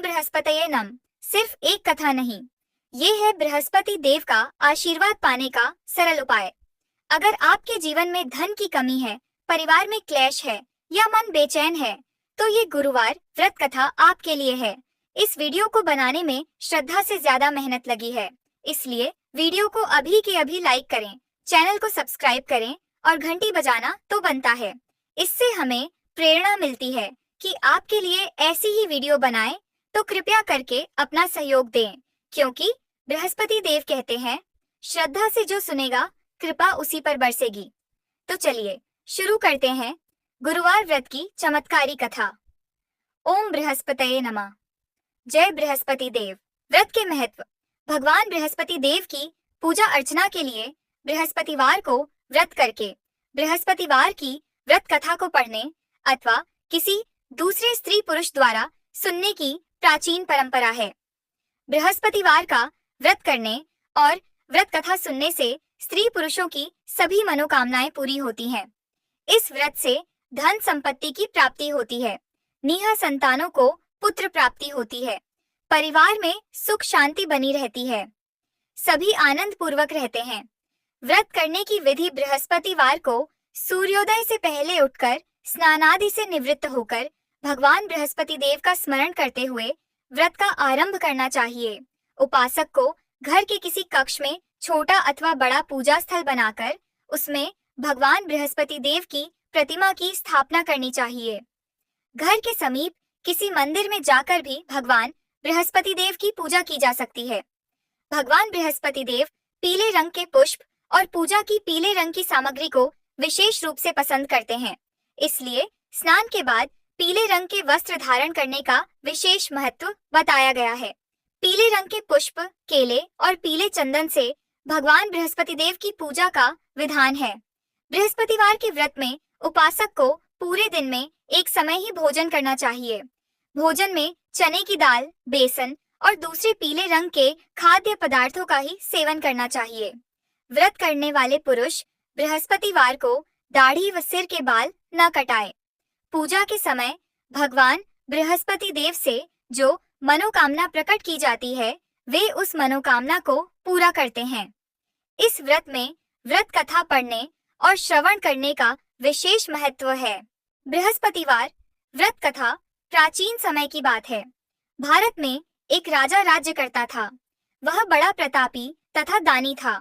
बृहस्पतये नम सिर्फ एक कथा नहीं, ये है बृहस्पति देव का आशीर्वाद पाने का सरल उपाय। अगर आपके जीवन में धन की कमी है, परिवार में क्लेश है या मन बेचैन है, तो ये गुरुवार व्रत कथा आपके लिए है। इस वीडियो को बनाने में श्रद्धा से ज्यादा मेहनत लगी है, इसलिए वीडियो को अभी के अभी लाइक करें, चैनल को सब्सक्राइब करें और घंटी बजाना तो बनता है। इससे हमें प्रेरणा मिलती है कि आपके लिए ऐसी ही वीडियो बनाएं, तो कृपया करके अपना सहयोग दें, क्योंकि बृहस्पति देव कहते हैं, श्रद्धा से जो सुनेगा कृपा उसी पर बरसेगी। तो चलिए शुरू करते हैं गुरुवार व्रत की चमत्कारी कथा। ओम बृहस्पतये नमः। जय बृहस्पति देव। व्रत के महत्व। भगवान बृहस्पति देव की पूजा अर्चना के लिए बृहस्पतिवार को व्रत करके बृहस्पतिवार की व्रत कथा को पढ़ने अथवा किसी दूसरे स्त्री पुरुष द्वारा सुनने की प्राचीन परंपरा है। बृहस्पतिवार का व्रत करने और व्रत कथा सुनने से स्त्री पुरुषों की सभी मनोकामनाएं पूरी होती हैं। इस व्रत से धन संपत्ति की प्राप्ति होती है, नीहा संतानों को पुत्र प्राप्ति होती है, परिवार में सुख शांति बनी रहती है, सभी आनंद पूर्वक रहते हैं। व्रत करने की विधि। बृहस्पतिवार को सूर्योदय से पहले उठकर स्नानादि से निवृत्त होकर भगवान बृहस्पति देव का स्मरण करते हुए व्रत का आरंभ करना चाहिए। उपासक को घर के किसी कक्ष में छोटा अथवा बड़ा पूजा स्थल बनाकर उसमें भगवान बृहस्पति देव की प्रतिमा की स्थापना करनी चाहिए। घर के समीप किसी मंदिर में जाकर भी भगवान बृहस्पति देव की पूजा की जा सकती है। भगवान बृहस्पति देव पीले रंग के पुष्प और पूजा की पीले रंग की सामग्री को विशेष रूप से पसंद करते हैं, इसलिए स्नान के बाद पीले रंग के वस्त्र धारण करने का विशेष महत्व बताया गया है। पीले रंग के पुष्प, केले और पीले चंदन से भगवान बृहस्पति देव की पूजा का विधान है। बृहस्पतिवार के व्रत में उपासक को पूरे दिन में एक समय ही भोजन करना चाहिए। भोजन में चने की दाल, बेसन और दूसरे पीले रंग के खाद्य पदार्थों का ही सेवन करना चाहिए। व्रत करने वाले पुरुष बृहस्पतिवार को दाढ़ी व सिर के बाल न कटाए। पूजा के समय भगवान बृहस्पति देव से जो मनोकामना प्रकट की जाती है, वे उस मनोकामना को पूरा करते हैं। इस व्रत में व्रत कथा पढ़ने और श्रवण करने का विशेष महत्व है। बृहस्पतिवार व्रत कथा प्राचीन समय की बात है। भारत में एक राजा राज्य करता था। वह बड़ा प्रतापी तथा दानी था।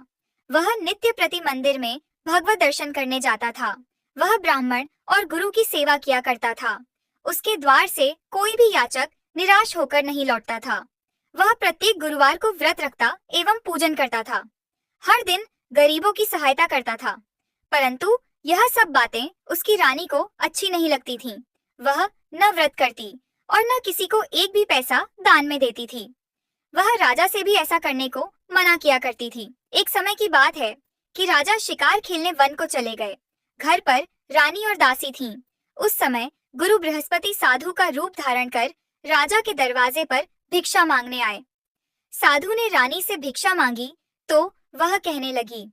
वह नित्य प्रति मंदिर में भगवत दर्शन करने जाता था। वह ब्राह्मण और गुरु की सेवा किया करता था। उसके द्वार से कोई भी याचक निराश होकर नहीं लौटता था। वह प्रत्येक गुरुवार को व्रत रखता एवं पूजन करता था। हर दिन गरीबों की सहायता करता था, परंतु यह सब बातें उसकी रानी को अच्छी नहीं लगती थीं। वह न व्रत करती और न किसी को एक भी पैसा दान में देती थी। वह राजा से भी ऐसा करने को मना किया करती थी। एक समय की बात है कि राजा शिकार खेलने वन को चले गए। घर पर रानी और दासी थीं। उस समय गुरु बृहस्पति साधु का रूप धारण कर राजा के दरवाजे पर भिक्षा मांगने आए। साधु ने रानी से भिक्षा मांगी तो वह कहने लगी,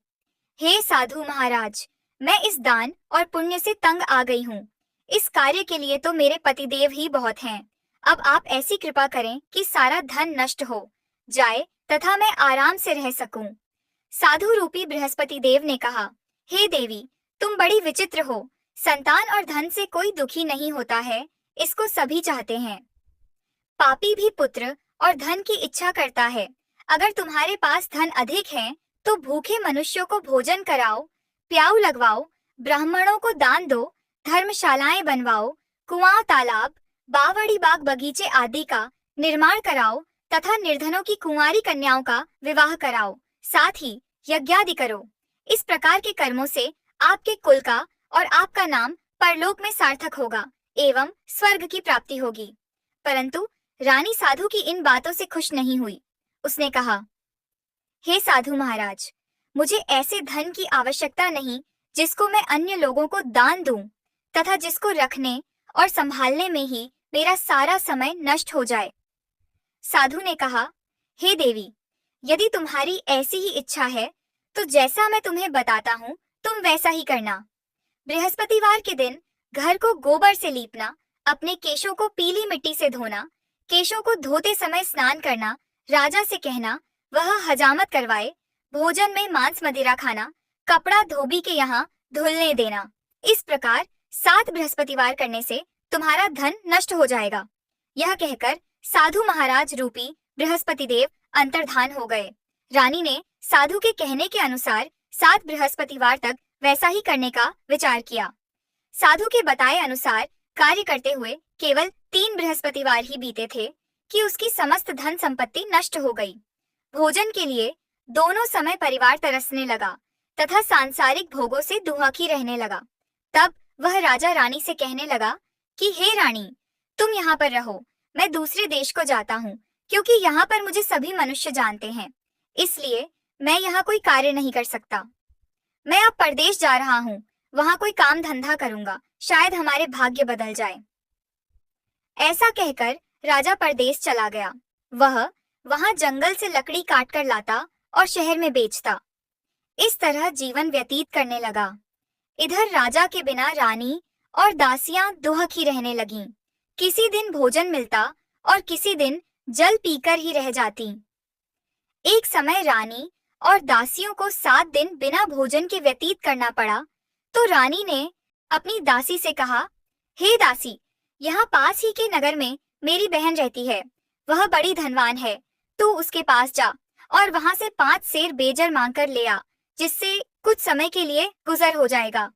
हे साधु महाराज, मैं इस दान और पुण्य से तंग आ गई हूँ। इस कार्य के लिए तो मेरे पतिदेव ही बहुत हैं। अब आप ऐसी कृपा करें कि सारा धन नष्ट हो जाए तथा मैं आराम से रह सकूं। साधु रूपी बृहस्पति देव ने कहा, हे देवी, तुम बड़ी विचित्र हो। संतान और धन से कोई दुखी नहीं होता है, इसको सभी चाहते हैं। पापी भी पुत्र और धन की इच्छा करता है। अगर तुम्हारे पास धन अधिक है तो भूखे मनुष्यों को भोजन कराओ, प्याऊ लगवाओ, ब्राह्मणों को दान दो, धर्मशालाएं बनवाओ, कुआं, तालाब, बावड़ी, बाग बगीचे आदि का निर्माण कराओ तथा निर्धनों की कुंवारी कन्याओं का विवाह कराओ, साथ ही यज्ञादि करो। इस प्रकार के कर्मों से आपके कुल का और आपका नाम परलोक में सार्थक होगा एवं स्वर्ग की प्राप्ति होगी। परंतु रानी साधु की इन बातों से खुश नहीं हुई। उसने कहा, हे साधु महाराज, मुझे ऐसे धन की आवश्यकता नहीं जिसको मैं अन्य लोगों को दान दूं तथा जिसको रखने और संभालने में ही मेरा सारा समय नष्ट हो जाए। साधु ने कहा, हे देवी, यदि तुम्हारी ऐसी ही इच्छा है तो जैसा मैं तुम्हें बताता हूँ तुम वैसा ही करना। बृहस्पतिवार के दिन घर को गोबर से लीपना, अपने केशों को पीली मिट्टी से धोना, केशों को धोते समय स्नान करना, राजा से कहना वह हजामत करवाए, भोजन में मांस मदिरा खाना, कपड़ा धोबी के यहाँ धुलने देना। इस प्रकार 7 बृहस्पतिवार करने से तुम्हारा धन नष्ट हो जाएगा। यह कहकर साधु महाराज रूपी बृहस्पति देव अंतर्धान हो गए। रानी ने साधु के कहने के अनुसार 7 बृहस्पतिवार तक वैसा ही करने का विचार किया। साधु के बताए अनुसार कार्य करते हुए केवल 3 बृहस्पतिवार ही बीते थे कि उसकी समस्त धन संपत्ति नष्ट हो गई। भोजन के लिए दोनों समय परिवार तरसने लगा तथा सांसारिक भोगों से दुहाकी रहने लगा। तब वह राजा रानी से कहने लगा कि हे रानी, तुम यहाँ पर रहो, मैं दूसरे देश को जाता हूँ, क्योंकि यहाँ पर मुझे सभी मनुष्य जानते हैं, इसलिए मैं यहाँ कोई कार्य नहीं कर सकता। मैं अब परदेश जा रहा हूँ, वहाँ कोई काम धंधा करूंगा, शायद हमारे भाग्य बदल जाए। ऐसा कहकर राजा परदेश चला गया। वह वहां जंगल से लकड़ी काट कर लाता और शहर में बेचता। इस तरह जीवन व्यतीत करने लगा। इधर राजा के बिना रानी और दासियां दुहकी रहने लगीं। किसी दिन भोजन मिलता और किसी दिन जल पीकर ही रह जाती। एक समय रानी और दासियों को 7 दिन बिना भोजन के व्यतीत करना पड़ा, तो रानी ने अपनी दासी से कहा, हे दासी, यहाँ पास ही के नगर में मेरी बहन रहती है, वह बड़ी धनवान है, तू उसके पास जा और वहां से 5 सेर बेजर मांगकर ले आ, जिससे कुछ समय के लिए गुजर हो जाएगा।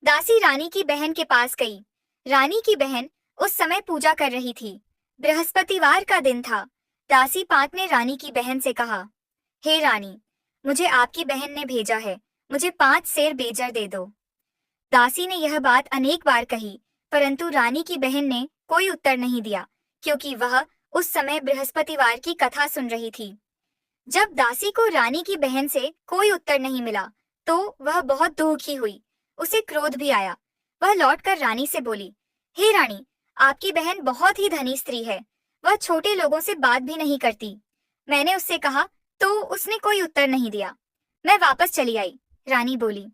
दासी रानी की बहन के पास गई। रानी की बहन उस समय पूजा कर रही थी। बृहस्पतिवार का दिन था। दासी 5 ने रानी की बहन से कहा, हे रानी, मुझे आपकी बहन ने भेजा है, मुझे 5 सेर बेजर दे दो। दासी ने यह बात अनेक बार कही, परंतु रानी की बहन ने कोई उत्तर नहीं दिया, क्योंकि वह उस समय बृहस्पतिवार की कथा सुन रही थी। जब दासी को रानी की बहन से कोई उत्तर नहीं मिला, तो वह बहुत दुखी हुई। उसे क्रोध भी आया। वह लौटकर रानी से बोली, हे रानी, आपकी बहन बहुत ही धनी स्त्री है, वह छोटे लोगों से बात भी नहीं करती। मैंने उससे कहा तो उसने कोई उत्तर नहीं दिया। मैं वापस चली आई। रानी बोली,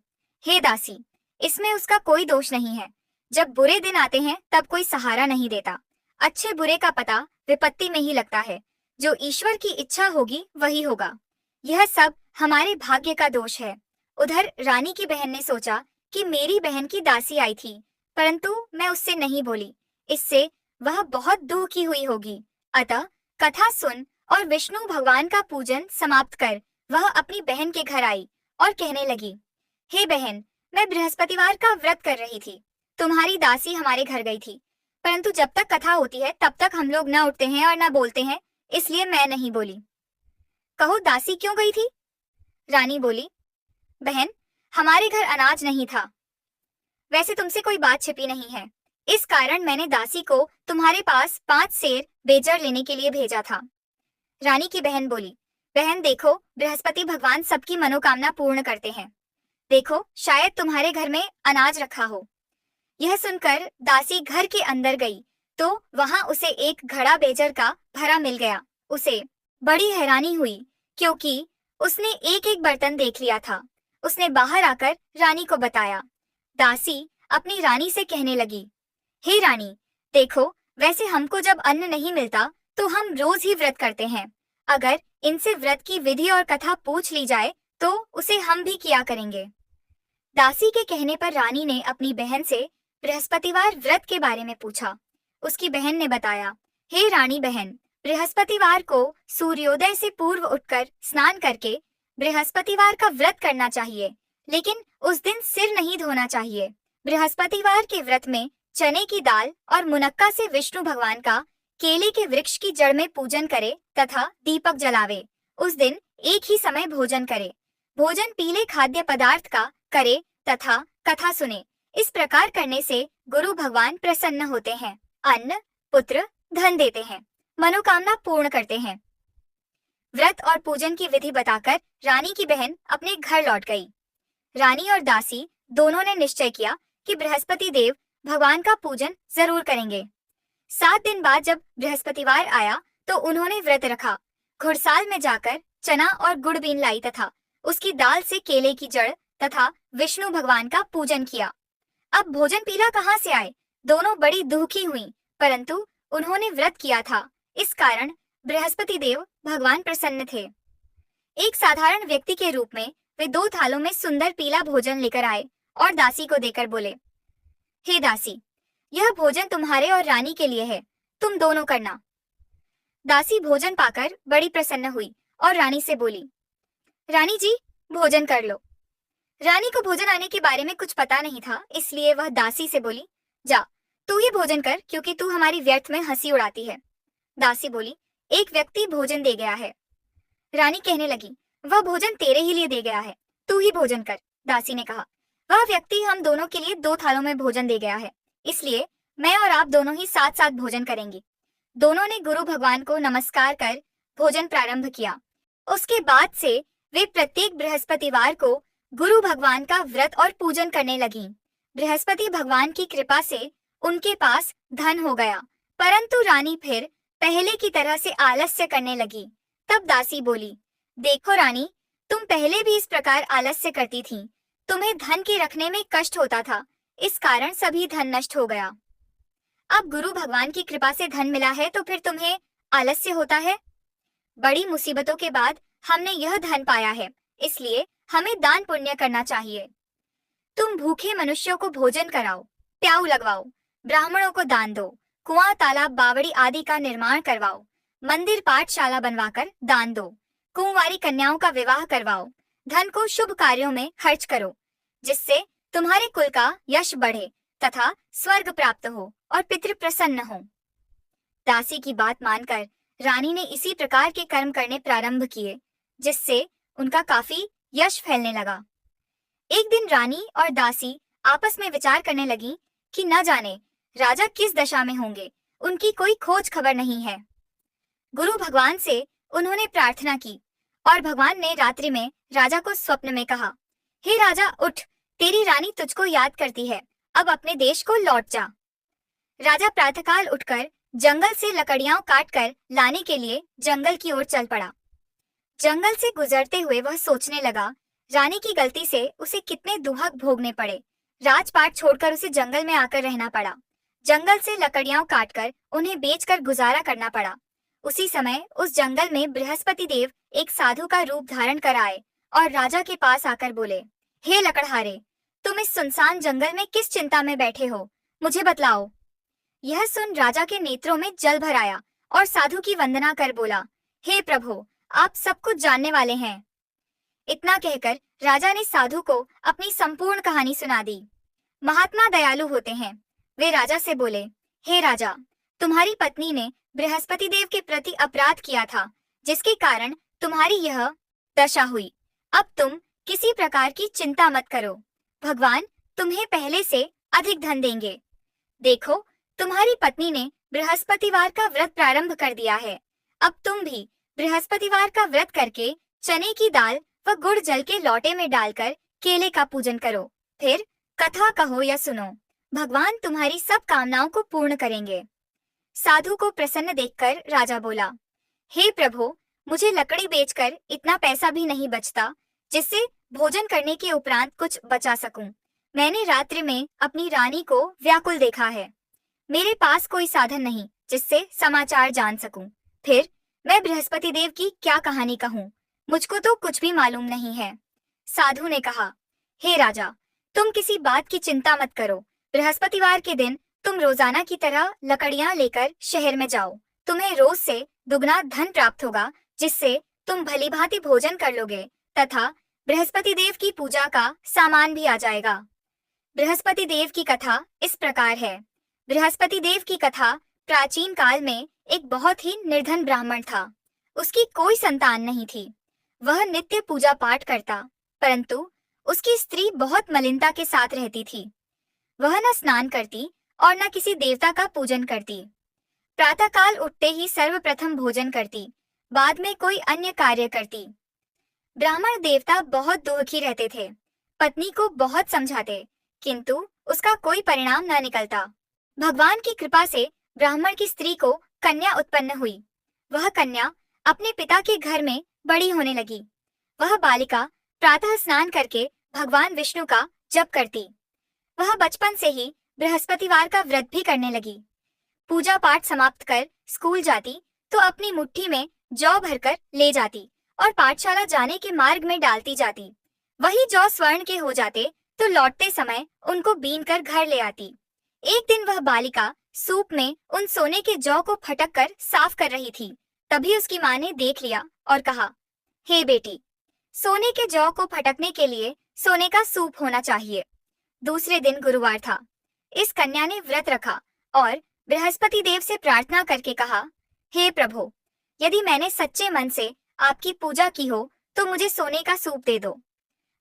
हे दासी, इसमें उसका कोई दोष नहीं है। जब बुरे दिन आते हैं तब कोई सहारा नहीं देता। अच्छे बुरे का पता विपत्ति में ही लगता है। जो ईश्वर की इच्छा होगी वही होगा। यह सब हमारे भाग्य का दोष है। उधर रानी की बहन ने सोचा कि मेरी बहन की दासी आई थी, परंतु मैं उससे नहीं बोली, इससे वह बहुत दुखी हुई होगी। अतः कथा सुन और विष्णु भगवान का पूजन समाप्त कर वह अपनी बहन के घर आई और कहने लगी, हे बहन, मैं बृहस्पतिवार का व्रत कर रही थी। तुम्हारी दासी हमारे घर गई थी, परंतु जब तक कथा होती है तब तक हम लोग न उठते हैं और न बोलते हैं, इसलिए मैं नहीं बोली। कहो दासी क्यों गई थी? रानी बोली, बहन, हमारे घर अनाज नहीं था। वैसे तुमसे कोई बात छिपी नहीं है, इस कारण मैंने दासी को तुम्हारे पास 5 सेर बेजर लेने के लिए भेजा था। रानी की बहन बोली, बहन देखो, बृहस्पति भगवान सबकी मनोकामना पूर्ण करते हैं। देखो, शायद तुम्हारे घर में अनाज रखा हो। यह सुनकर दासी घर के अंदर गई तो वहां उसे एक घड़ा बेजर का भरा मिल गया। उसे बड़ी हैरानी हुई, क्योंकि उसने एक एक बर्तन देख लिया था। उसने बाहर आकर रानी को बताया। दासी अपनी रानी से कहने लगी, हे रानी, देखो, वैसे हमको जब अन्न नहीं मिलता तो हम रोज ही व्रत करते हैं। अगर इनसे व्रत की विधि और कथा पूछ ली जाए तो उसे हम भी किया करेंगे। दासी के कहने पर रानी ने अपनी बहन से बृहस्पतिवार व्रत के बारे में पूछा। उसकी बहन ने बताया, हे रानी बहन, बृहस्पतिवार को सूर्योदय से पूर्व उठकर स्नान करके बृहस्पतिवार का व्रत करना चाहिए, लेकिन उस दिन सिर नहीं धोना चाहिए। बृहस्पतिवार के व्रत में चने की दाल और मुनक्का से विष्णु भगवान का केले के वृक्ष की जड़ में पूजन करे तथा दीपक जलावे। उस दिन एक ही समय भोजन करे। भोजन पीले खाद्य पदार्थ का करे तथा कथा सुने। इस प्रकार करने से गुरु भगवान प्रसन्न होते हैं, अन्न, पुत्र, धन देते हैं, मनोकामना पूर्ण करते हैं। व्रत और पूजन की विधि बताकर रानी की बहन अपने घर लौट गई। रानी और दासी दोनों ने निश्चय किया कि बृहस्पति देव भगवान का पूजन जरूर करेंगे। 7 दिन बाद जब बृहस्पतिवार आया तो उन्होंने व्रत रखा। घुड़साल में जाकर चना और गुड़ बीन लाई तथा उसकी दाल से केले की जड़ तथा विष्णु भगवान का पूजन किया। अब भोजन पीला कहाँ से आए? दोनों बड़ी दुखी हुई, परंतु उन्होंने व्रत किया था, इस कारण बृहस्पति देव भगवान प्रसन्न थे। एक साधारण व्यक्ति के रूप में वे 2 थालों में सुंदर पीला भोजन लेकर आए और दासी को देकर बोले, हे दासी, यह भोजन तुम्हारे और रानी के लिए है, तुम दोनों करना। दासी भोजन पाकर बड़ी प्रसन्न हुई और रानी से बोली, रानी जी, भोजन कर लो। रानी को भोजन आने के बारे में कुछ पता नहीं था, इसलिए वह दासी से बोली, जा तू ही भोजन कर, क्योंकि तू हमारी व्यर्थ में हंसी उड़ाती है। दासी बोली, एक व्यक्ति भोजन दे गया है। रानी कहने लगी, वह भोजन तेरे ही लिए दे गया है, तू ही भोजन कर। दासी ने कहा, वह व्यक्ति हम दोनों के लिए 2 थालों में भोजन दे गया है, इसलिए मैं और आप दोनों ही साथ साथ भोजन करेंगे। दोनों ने गुरु भगवान को नमस्कार कर भोजन प्रारंभ किया। उसके बाद से वे प्रत्येक बृहस्पतिवार को गुरु भगवान का व्रत और पूजन करने लगी। बृहस्पति भगवान की कृपा से उनके पास धन हो गया, परंतु रानी फिर पहले की तरह से आलस्य करने लगी। तब दासी बोली, देखो रानी, तुम पहले भी इस प्रकार आलस्य करती थीं। तुम्हें धन के रखने में कष्ट होता था, इस कारण सभी धन नष्ट हो गया। अब गुरु भगवान की कृपा से धन मिला है तो फिर तुम्हें आलस्य होता है। बड़ी मुसीबतों के बाद हमने यह धन पाया है, इसलिए हमें दान पुण्य करना चाहिए। तुम भूखे मनुष्यों को भोजन कराओ, प्याऊ लगवाओ, ब्राह्मणों को दान दो, कुआं, तालाब, बावड़ी आदि का निर्माण करवाओ, मंदिर, पाठशाला बनवाकर दान दो, कुंवारी कन्याओं का विवाह करवाओ, धन को शुभ कार्यों में खर्च करो, जिससे तुम्हारे कुल का यश बढ़े तथा स्वर्ग प्राप्त हो और पितृ प्रसन्न हो। दासी की बात मानकर रानी ने इसी प्रकार के कर्म करने प्रारंभ किए, जिससे उनका काफी यश फैलने लगा। एक दिन रानी और दासी आपस में विचार करने लगी कि न जाने राजा किस दशा में होंगे, उनकी कोई खोज खबर नहीं है। गुरु भगवान से उन्होंने प्रार्थना की और भगवान ने रात्रि में राजा को स्वप्न में कहा, हे राजा, उठ, तेरी रानी तुझको याद करती है, अब अपने देश को लौट जा। राजा प्रातःकाल उठकर जंगल से लकड़ियां काटकर लाने के लिए जंगल की ओर चल पड़ा। जंगल से गुजरते हुए वह सोचने लगा, रानी की गलती से उसे कितने दुहक भोगने पड़े। राजपाट छोड़कर उसे जंगल में आकर रहना पड़ा। जंगल से लकड़ियां काटकर उन्हें बेचकर गुजारा करना पड़ा। उसी समय उस जंगल में बृहस्पति देव एक साधु का रूप धारण कर आए और राजा के पास आकर बोले, हे लकड़हारे, तुम इस सुनसान जंगल में किस चिंता में बैठे हो, मुझे बतलाओ। यह सुन राजा के नेत्रों में जल भर आया और साधु की वंदना कर बोला, हे प्रभु, आप सब कुछ जानने वाले हैं। इतना कहकर राजा ने साधु को अपनी संपूर्ण कहानी सुना दी। महात्मा दयालु होते हैं। वे राजा से बोले, हे राजा, तुम्हारी पत्नी ने बृहस्पति देव के प्रति अपराध किया था, जिसके कारण तुम्हारी यह दशा हुई। अब तुम किसी प्रकार की चिंता मत करो, भगवान तुम्हें पहले से अधिक धन देंगे। देखो, तुम्हारी पत्नी ने बृहस्पतिवार का व्रत प्रारंभ कर दिया है। अब तुम भी बृहस्पतिवार का व्रत करके चने की दाल व गुड़ जल के लोटे में डालकर केले का पूजन करो, फिर कथा कहो या सुनो, भगवान तुम्हारी सब कामनाओं को पूर्ण करेंगे। साधु को प्रसन्न देखकर राजा बोला, हे प्रभु, मुझे लकड़ी बेचकर इतना पैसा भी नहीं बचता जिससे भोजन करने के उपरांत कुछ बचा सकूं। मैंने रात्रि में अपनी रानी को व्याकुल देखा है। मेरे पास कोई साधन नहीं जिससे समाचार जान सकूं। फिर मैं बृहस्पति देव की क्या कहानी कहूं, मुझको तो कुछ भी मालूम नहीं है। साधु ने कहा, हे राजा, तुम किसी बात की चिंता मत करो। बृहस्पतिवार के दिन तुम रोजाना की तरह लकड़ियां लेकर शहर में जाओ। तुम्हें रोज से दुगना धन प्राप्त होगा, जिससे तुम भलीभांति भोजन कर लोगे तथा बृहस्पति देव की पूजा का सामान भी आ जाएगा। बृहस्पति देव की कथा इस प्रकार है। बृहस्पति देव की कथा प्राचीन काल में एक बहुत ही निर्धन ब्राह्मण था। उसकी कोई संतान नहीं थी। वह नित्य पूजा पाठ करता, परंतु उसकी स्त्री बहुत मलिनता के साथ रहती थी। वह न स्नान करती और न किसी देवता का पूजन करती। प्रातःकाल उठते ही सर्वप्रथम भोजन करती, बाद में कोई अन्य कार्य करती। ब्राह्मण देवता बहुत दुखी रहते थे। पत्नी को बहुत समझाते, किंतु उसका कोई परिणाम न निकलता। भगवान की कृपा से ब्राह्मण की स्त्री को कन्या उत्पन्न हुई। वह कन्या अपने पिता के घर में बड़ी होने लगी। वह बालिका प्रातः स्नान करके भगवान विष्णु का जप करती। वह बचपन से ही बृहस्पतिवार का व्रत भी करने लगी। पूजा पाठ समाप्त कर स्कूल जाती तो अपनी मुट्ठी में जौ भरकर ले जाती और पाठशाला जाने के मार्ग में डालती जाती। वही जौ स्वर्ण के हो जाते तो लौटते समय उनको बीन कर घर ले आती। एक दिन वह बालिका सूप में उन सोने के जौ को फटक कर साफ कर रही थी। तभी उसकी माँ ने देख लिया और कहा, हे बेटी, सोने के जौ को फटकने के लिए सोने का सूप होना चाहिए। दूसरे दिन गुरुवार था। इस कन्या ने व्रत रखा और बृहस्पति देव से प्रार्थना करके कहा, हे प्रभु, यदि मैंने सच्चे मन से आपकी पूजा की हो तो मुझे सोने का सूप दे दो।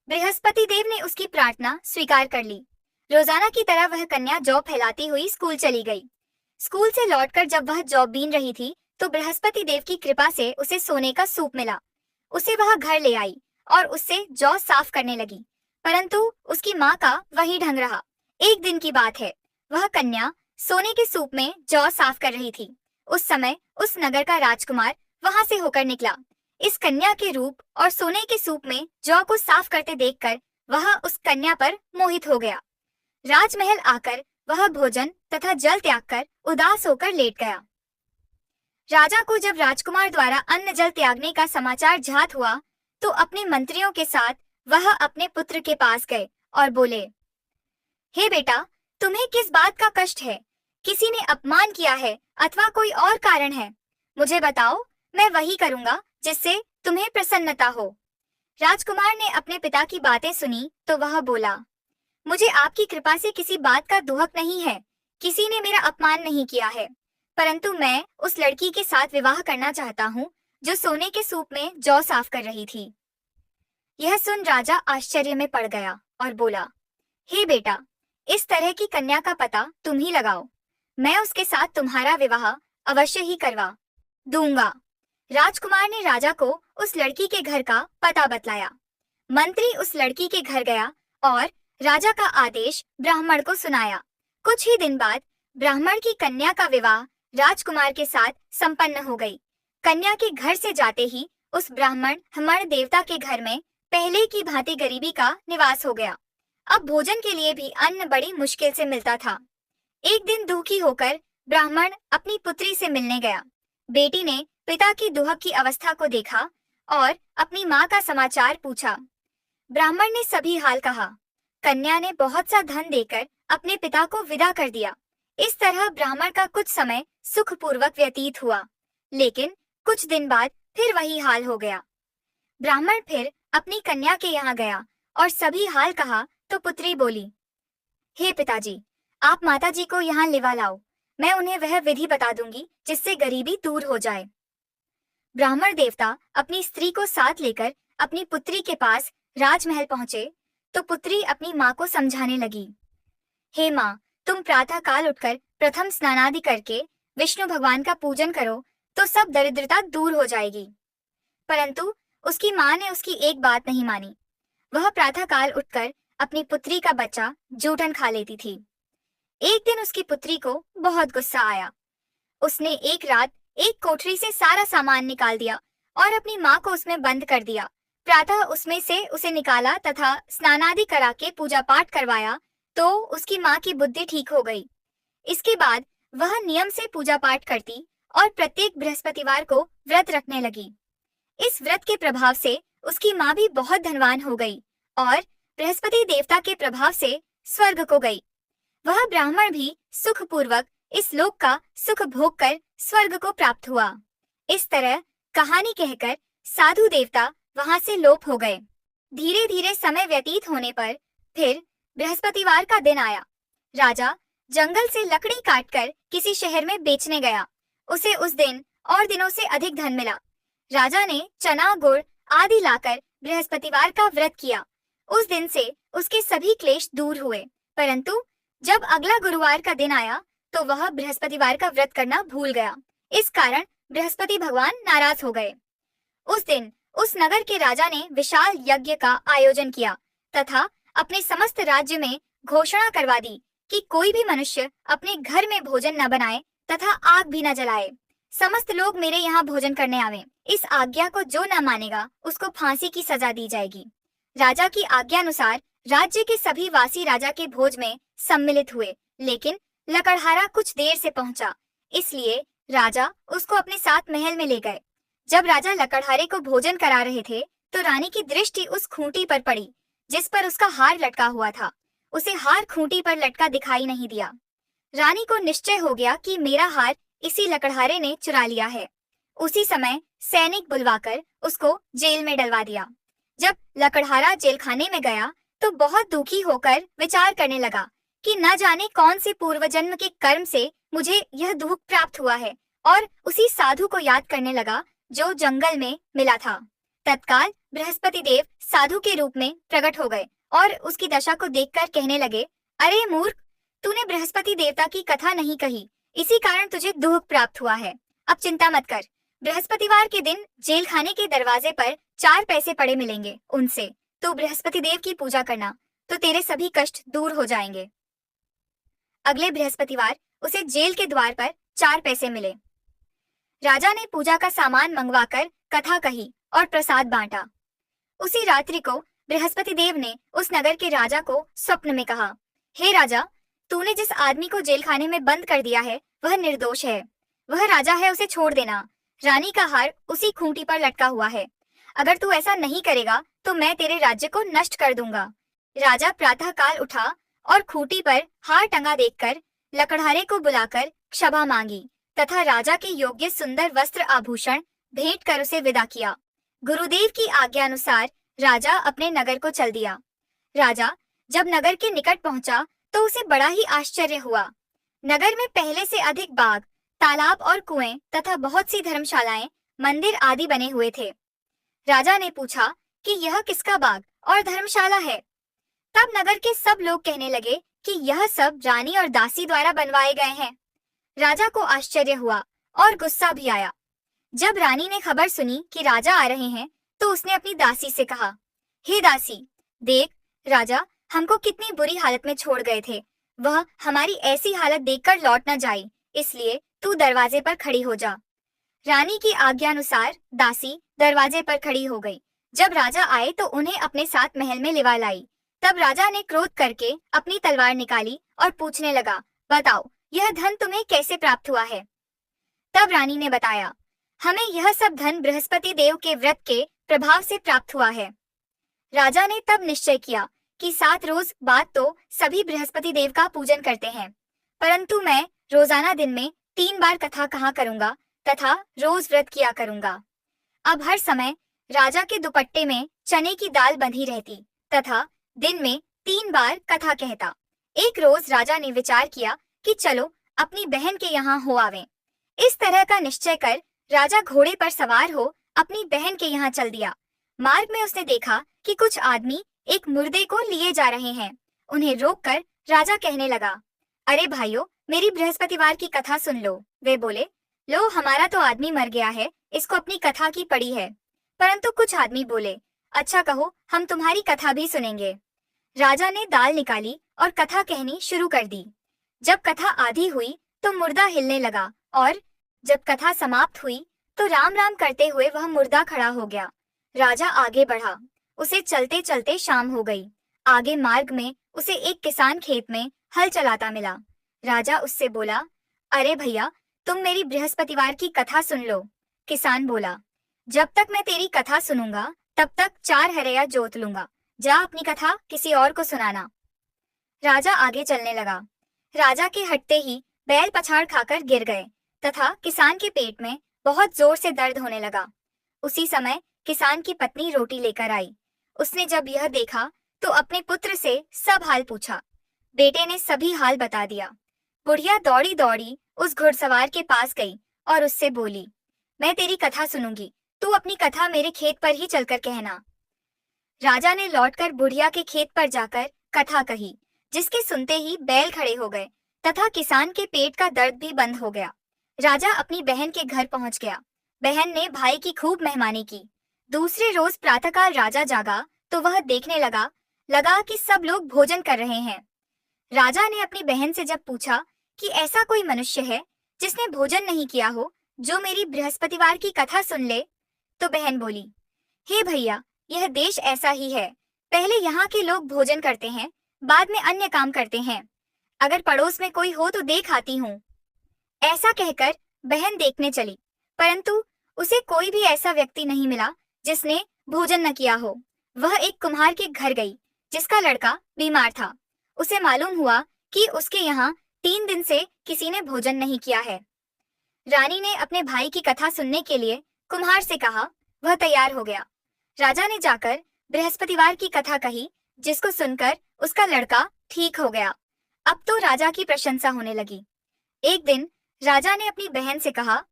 बृहस्पति देव ने उसकी प्रार्थना स्वीकार कर ली। रोजाना की तरह वह कन्या जौ फैलाती हुई स्कूल चली गई। स्कूल से लौटकर जब वह जौ बीन रही थी तो बृहस्पति देव की कृपा से उसे सोने का सूप मिला। उसे वह घर ले आई और उससे जौ साफ करने लगी, परंतु उसकी माँ का वही ढंग रहा। एक दिन की बात है, वह कन्या सोने के सूप में जौ साफ कर रही थी। उस समय उस नगर का राजकुमार वहां से होकर निकला। इस कन्या के रूप और सोने के सूप में जौ को साफ करते देखकर वह उस कन्या पर मोहित हो गया। राजमहल आकर वह भोजन तथा जल त्याग कर उदास होकर लेट गया। राजा को जब राजकुमार द्वारा अन्न जल त्यागने का समाचार ज्ञात हुआ तो अपने मंत्रियों के साथ वह अपने पुत्र के पास गए और बोले, हे बेटा, तुम्हें किस बात का कष्ट है? किसी ने अपमान किया है अथवा कोई और कारण है? मुझे बताओ, मैं वही करूंगा जिससे तुम्हें प्रसन्नता हो। राजकुमार ने अपने पिता की बातें सुनी तो वह बोला, मुझे आपकी कृपा से किसी बात का दुहक नहीं है। किसी ने मेरा अपमान नहीं किया है, परंतु मैं उस लड़की के साथ विवाह करना चाहता हूँ जो सोने के सूप में जौ साफ कर रही थी। यह सुन राजा आश्चर्य में पड़ गया और बोला, हे बेटा, इस तरह की कन्या का पता तुम ही लगाओ। मैं उसके साथ तुम्हारा विवाह अवश्य ही करवा दूंगा। राजकुमार ने राजा को उस लड़की के घर का पता बतलाया। मंत्री उस लड़की के घर गया और राजा का आदेश ब्राह्मण को सुनाया। कुछ ही दिन बाद ब्राह्मण की कन्या का विवाह राजकुमार के साथ संपन्न हो गई। कन्या के घर से जाते ही उस ब्राह्मण हमारे देवता के घर में पहले की भांति गरीबी का निवास हो गया। अब भोजन के लिए भी अन्न बड़ी मुश्किल से मिलता था। एक दिन दुखी होकर ब्राह्मण अपनी पुत्री से मिलने गया। बेटी ने पिता की दुहक की अवस्था को देखा और अपनी माँ का समाचार पूछा। ब्राह्मण ने सभी हाल कहा। कन्या ने बहुत सा धन देकर अपने पिता को विदा कर दिया। इस तरह ब्राह्मण का कुछ समय सुखपूर्वक व्यतीत हुआ, लेकिन कुछ दिन बाद फिर वही हाल हो गया। ब्राह्मण फिर अपनी कन्या के यहाँ गया और सभी हाल कहा तो पुत्री बोली, हे पिताजी, आप माताजी को यहाँ लिवा लाओ। मैं उन्हें वह विधि बता दूंगी जिससे गरीबी दूर हो जाए। ब्राह्मण देवता अपनी स्त्री को साथ लेकर अपनी पुत्री के पास राजमहल पहुंचे तो पुत्री अपनी माँ को समझाने लगी, हे माँ, तुम प्रातः काल उठकर प्रथम स्नानादि करके विष्णु भगवान का पूजन करो तो सब दरिद्रता दूर हो जाएगी। परंतु उसकी माँ ने उसकी एक बात नहीं मानी। वह प्रातः काल उठकर अपनी पुत्री का बच्चा जूठन खा लेती थी। एक दिन उसकी पुत्री को बहुत गुस्सा आया। उसने एक रात एक कोठरी से सारा सामान निकाल दिया और अपनी माँ को उसमें बंद कर दिया। प्रातः उसमें से उसे निकाला तथा स्नानादि करा के पूजा पाठ करवाया तो उसकी माँ की बुद्धि ठीक हो गई। इसके बाद वह नियम से पूजा पाठ करती और प्रत्येक बृहस्पतिवार को व्रत रखने लगी। इस व्रत के प्रभाव से उसकी माँ भी बहुत धनवान हो गई और बृहस्पति देवता के प्रभाव से स्वर्ग को गई। वह ब्राह्मण भी सुखपूर्वक इस लोक का सुख भोग कर स्वर्ग को प्राप्त हुआ। इस तरह कहानी कहकर साधु देवता वहां से लोप हो गए। धीरे धीरे समय व्यतीत होने पर फिर बृहस्पतिवार का दिन आया। राजा जंगल से लकड़ी काटकर किसी शहर में बेचने गया। उसे उस दिन और दिनों से अधिक धन मिला। राजा ने चना गुड़ आदि लाकर बृहस्पतिवार का व्रत किया। उस दिन से उसके सभी क्लेश दूर हुए, परंतु जब अगला गुरुवार का दिन आया तो वह बृहस्पतिवार का व्रत करना भूल गया। इस कारण बृहस्पति भगवान नाराज हो गए। उस दिन उस नगर के राजा ने विशाल यज्ञ का आयोजन किया तथा अपने समस्त राज्य में घोषणा करवा दी कि कोई भी मनुष्य अपने घर में भोजन न बनाए तथा आग भी न जलाए। समस्त लोग मेरे यहाँ भोजन करने आवे। इस आज्ञा को जो न मानेगा उसको फांसी की सजा दी जाएगी। राजा की आज्ञा अनुसार राज्य के सभी वासी राजा के भोज में सम्मिलित हुए, लेकिन लकड़हारा कुछ देर से पहुंचा, इसलिए राजा उसको अपने साथ महल में ले गए। जब राजा लकड़हारे को भोजन करा रहे थे तो रानी की दृष्टि उस खूंटी पर पड़ी जिस पर उसका हार लटका हुआ था। उसे हार खूंटी पर लटका दिखाई नहीं दिया। रानी को निश्चय हो गया कि मेरा हार इसी लकड़हारे ने चुरा लिया है। उसी समय सैनिक बुलवाकर उसको जेल में डलवा दिया। जब लकड़हारा जेल खाने में गया तो बहुत दुखी होकर विचार करने लगा कि न जाने कौन से पूर्व जन्म के कर्म से मुझे यह दुख प्राप्त हुआ है, और उसी साधु को याद करने लगा जो जंगल में मिला था। तत्काल बृहस्पति देव साधु के रूप में प्रकट हो गए और उसकी दशा को देखकर कहने लगे, अरे मूर्ख, तूने बृहस्पति देवता की कथा नहीं कही, इसी कारण तुझे दुख प्राप्त हुआ है। अब चिंता मत कर, बृहस्पतिवार के दिन जेल खाने के दरवाजे पर 4 पैसे पड़े मिलेंगे, उनसे तो बृहस्पति देव की पूजा करना, तो तेरे सभी कष्ट दूर हो जाएंगे। अगले बृहस्पतिवार उसे जेल के द्वार पर 4 पैसे मिले। राजा ने पूजा का सामान मंगवाकर कथा कही और प्रसाद बांटा। उसी रात्रि को बृहस्पति देव ने उस नगर के राजा को स्वप्न में कहा, हे राजा, तूने जिस आदमी को जेल खाने में बंद कर दिया है वह निर्दोष है, वह राजा है, उसे छोड़ देना। रानी का हार उसी खूंटी पर लटका हुआ है। अगर तू ऐसा नहीं करेगा तो मैं तेरे राज्य को नष्ट कर दूंगा। राजा प्रातःकाल उठा और खूंटी पर हार टंगा देखकर लकड़हारे को बुलाकर क्षमा मांगी तथा राजा के योग्य सुंदर वस्त्र आभूषण भेंट कर उसे विदा किया। गुरुदेव की आज्ञा अनुसार राजा अपने नगर को चल दिया। राजा जब नगर के निकट पहुंचा तो उसे बड़ा ही आश्चर्य हुआ। नगर में पहले से अधिक बाग, तालाब और कुएं तथा बहुत सी धर्मशालाएं, मंदिर आदि बने हुए थे। राजा ने पूछा कि यह किसका बाग और धर्मशाला है। तब नगर के सब लोग कहने लगे कि यह सब रानी और दासी द्वारा बनवाए गए हैं। राजा को आश्चर्य हुआ और गुस्सा भी आया। जब रानी ने खबर सुनी कि राजा आ रहे हैं तो उसने अपनी दासी से कहा, हे दासी, देख, राजा हमको कितनी बुरी हालत में छोड़ गए थे, वह हमारी ऐसी हालत देखकर लौट न जाए, इसलिए तू दरवाजे पर खड़ी हो जा। रानी की आज्ञानुसार दासी दरवाजे पर खड़ी हो गई। जब राजा आए तो उन्हें अपने साथ महल में लिवा लाई। तब राजा ने क्रोध करके अपनी तलवार निकाली और पूछने लगा, बताओ, यह धन तुम्हें कैसे प्राप्त हुआ है। तब रानी ने बताया, हमें यह सब धन बृहस्पति देव के व्रत के प्रभाव से प्राप्त हुआ है। राजा ने तब निश्चय किया कि 7 रोज बाद तो सभी बृहस्पति देव का पूजन करते हैं, परंतु मैं रोजाना दिन में 3 बार कथा कहा करूंगा तथा रोज व्रत किया करूंगा। अब हर समय राजा के दुपट्टे में चने की दाल बंधी रहती तथा दिन में 3 बार कथा कहता। एक रोज राजा ने विचार किया कि चलो अपनी बहन के यहाँ हो आवें। इस तरह का निश्चय कर राजा घोड़े पर सवार हो अपनी बहन के यहाँ चल दिया। मार्ग में उसने देखा कि कुछ आदमी एक मुर्दे को लिए जा रहे हैं। उन्हें रोककर राजा कहने लगा, अरे भाइयों, मेरी बृहस्पतिवार की कथा सुन लो। वे बोले, लो, हमारा तो आदमी मर गया है, इसको अपनी कथा की पड़ी है। परंतु कुछ आदमी बोले, अच्छा कहो, हम तुम्हारी कथा भी सुनेंगे। राजा ने दाल निकाली और कथा कहनी शुरू कर दी। जब कथा आधी हुई तो मुर्दा हिलने लगा और जब कथा समाप्त हुई तो राम राम करते हुए वह मुर्दा खड़ा हो गया। राजा आगे बढ़ा। उसे चलते चलते शाम हो गई। आगे मार्ग में उसे एक किसान खेत में हल चलाता मिला। राजा उससे बोला, अरे भैया, तुम मेरी बृहस्पतिवार की कथा सुन लो। किसान बोला, जब तक मैं तेरी कथा सुनूंगा तब तक 4 हरया जोत लूंगा। जा अपनी कथा किसी और को सुनाना। राजा आगे चलने लगा। राजा के हटते ही बैल पछाड़ खाकर गिर गए तथा किसान के पेट में बहुत जोर से दर्द होने लगा। उसी समय किसान की पत्नी रोटी लेकर आई। उसने जब यह देखा तो अपने पुत्र से सब हाल पूछा। बेटे ने सभी हाल बता दिया। बुढ़िया दौड़ी दौड़ी उस घुड़सवार के पास गई और उससे बोली, मैं तेरी कथा सुनूंगी, तू अपनी कथा मेरे खेत पर ही चलकर कहना। राजा ने लौटकर बुढ़िया के खेत पर जाकर कथा कही, जिसके सुनते ही बैल खड़े हो गए तथा किसान के पेट का दर्द भी बंद हो गया। राजा अपनी बहन के घर पहुंच गया। बहन ने भाई की खूब मेहमानी की। दूसरे रोज प्रातःकाल राजा जागा तो वह देखने लगा कि सब लोग भोजन कर रहे हैं। राजा ने अपनी बहन से जब पूछा कि ऐसा कोई मनुष्य है जिसने भोजन नहीं किया हो, जो मेरी बृहस्पतिवार की कथा सुन ले, तो बहन बोली, हे भैया, यह देश ऐसा ही है। पहले यहाँ के लोग भोजन करते हैं, बाद में अन्य काम करते हैं। अगर पड़ोस में कोई हो तो देख आती हूँ। ऐसा कहकर बहन देखने चली, परंतु उसे कोई भी ऐसा व्यक्ति नहीं मिला जिसने भोजन न किया हो। वह एक कुम्हार के घर गई जिसका लड़का बीमार था। उसे मालूम हुआ कि उसके यहाँ 3 दिन से किसी ने भोजन नहीं किया है। रानी ने अपने भाई की कथा सुनने के लिए कुम्हार से कहा। वह तैयार हो गया। राजा ने जाकर बृहस्पतिवार की कथा कही, जिसको सुनकर उसका लड़का ठीक हो गया। अब तो राजा की प्रशंसा होने लगी। एक दिन राजा ने अपनी बहन से कहा,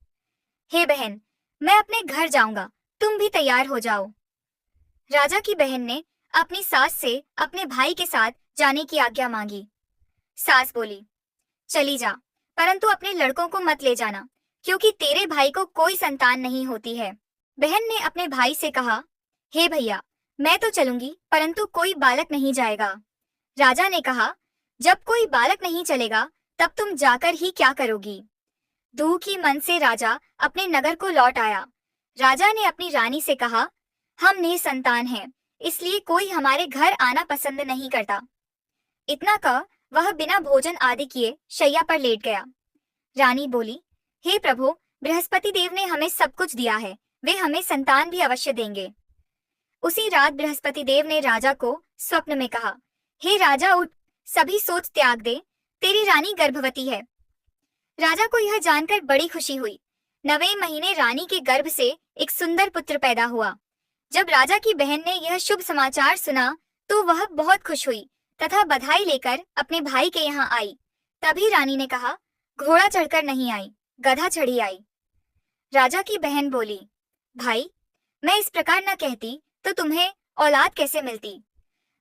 हे बहन, मैं अपने घर जाऊंगा, तुम भी तैयार हो जाओ। राजा की बहन ने अपनी सास से अपने भाई के साथ जाने की आज्ञा मांगी। सास बोली, चली जा, परंतु अपने लड़कों को मत ले जाना, क्योंकि तेरे भाई को कोई संतान नहीं होती है। बहन ने अपने भाई से कहा, हे भैया, मैं तो चलूंगी, परंतु कोई बालक नहीं जाएगा। राजा ने कहा, जब कोई बालक नहीं चलेगा तब तुम जाकर ही क्या करोगी। दुखी मन से राजा अपने नगर को लौट आया। राजा ने अपनी रानी से कहा, हम निसंतान हैं, इसलिए कोई हमारे घर आना पसंद नहीं करता। इतना कह वह बिना भोजन आदि किए शैया पर लेट गया। रानी बोली, हे प्रभु, बृहस्पति देव ने हमें सब कुछ दिया है, वे हमें संतान भी अवश्य देंगे। उसी रात बृहस्पति देव ने राजा को स्वप्न में कहा, हे राजा उठ, सभी सोच त्याग दे, तेरी रानी गर्भवती है। राजा को यह जानकर बड़ी खुशी हुई। 9वें महीने रानी के गर्भ से एक सुंदर पुत्र पैदा हुआ। जब राजा की बहन ने यह शुभ समाचार सुना तो वह बहुत खुश हुई तथा बधाई लेकर अपने भाई के यहाँ आई। तभी रानी ने कहा, घोड़ा चढ़कर नहीं आई, गधा चढ़ी आई। राजा की बहन बोली, भाई, मैं इस प्रकार न कहती तो तुम्हें औलाद कैसे मिलती।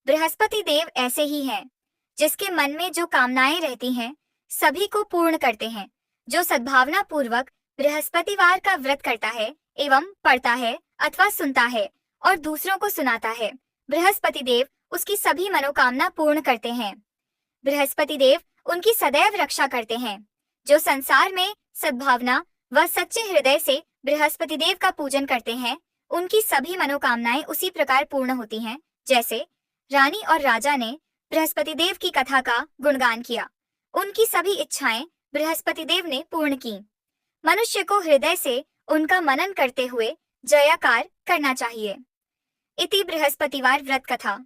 बृहस्पति देव ऐसे ही हैं, जिसके मन में जो कामनाएं रहती हैं सभी को पूर्ण करते हैं। जो सद्भावना पूर्वक बृहस्पतिवार का व्रत करता है एवं पढ़ता है अथवा सुनता है और दूसरों को सुनाता है, बृहस्पति देव उसकी सभी मनोकामना पूर्ण करते हैं। बृहस्पति देव उनकी सदैव रक्षा करते हैं। जो संसार में सद्भावना व सच्चे हृदय से बृहस्पति देव का पूजन करते हैं, उनकी सभी मनोकामनाएं उसी प्रकार पूर्ण होती हैं, जैसे रानी और राजा ने बृहस्पति देव की कथा का गुणगान किया। उनकी सभी इच्छाएं बृहस्पति देव ने पूर्ण की। मनुष्य को हृदय से उनका मनन करते हुए जयाकार करना चाहिए। इति बृहस्पतिवार व्रत कथा।